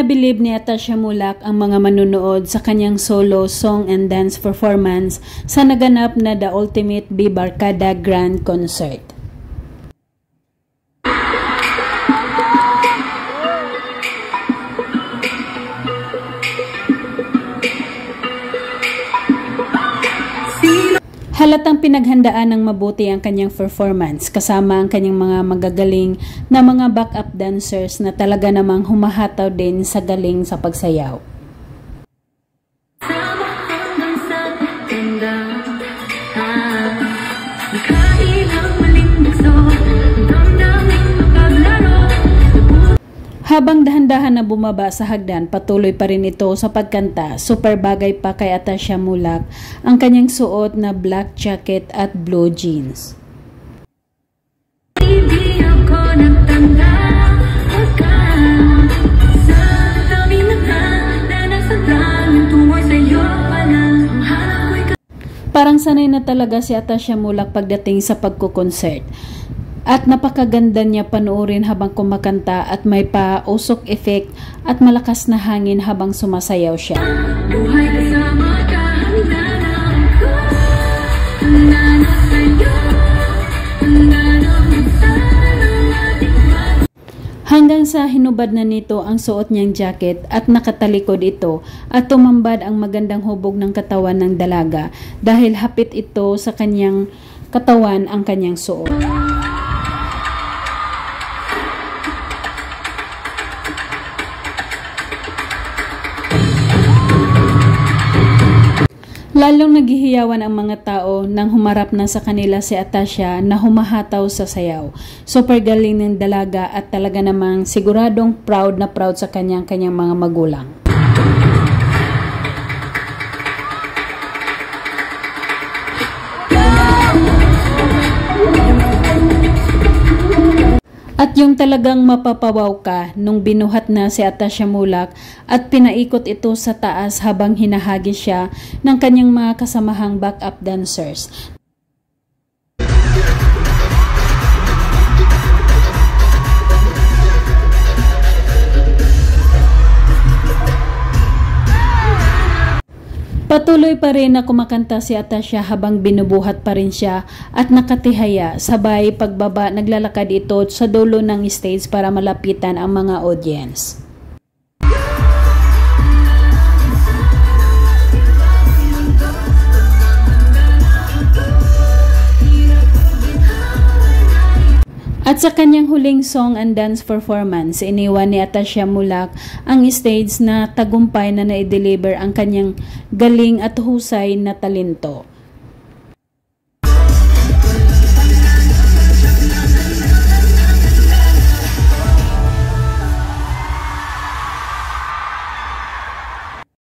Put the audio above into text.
Ipinabilib ni Atasha Mulak ang mga manunood sa kanyang solo song and dance performance sa naganap na The Ultimate Bibarkada Grand Concert. Halatang pinaghandaan ng mabuti ang kanyang performance kasama ang kanyang mga magagaling na mga backup dancers na talaga namang humahataw din sa galing sa pagsayaw. Habang dahan-dahan na bumaba sa hagdan, patuloy pa rin ito sa pagkanta. Super bagay pa kay Atasha Mulak ang kanyang suot na black jacket at blue jeans. Parang sanay na talaga si Atasha Mulak pagdating sa pagkukonsert. At napakaganda niya panoorin habang kumakanta at may pa-usok effect at malakas na hangin habang sumasayaw siya. Hanggang sa hinubad na nito ang suot niyang jacket at nakatalikod ito at tumambad ang magandang hubog ng katawan ng dalaga dahil hapit ito sa kanyang katawan ang kanyang suot. Lalong naghihiyawan ang mga tao nang humarap na sa kanila si Atasha na humahataw sa sayaw. Super galing ng dalaga at talaga namang siguradong proud na proud sa kanyang mga magulang. At yung talagang mapapawaw ka nung binuhat na si Atasha Mulak at pinaikot ito sa taas habang hinahagi siya ng kanyang mga kasamahang backup dancers. Patuloy pa rin na kumakanta si Atasha habang binubuhat pa rin siya at nakatihaya, sabay pagbaba naglalakad ito sa dulo ng stage para malapitan ang mga audience. At sa kanyang huling song and dance performance, iniwan ni Atasha Mulak ang stage na tagumpay na na-deliver ang kanyang galing at husay na talento.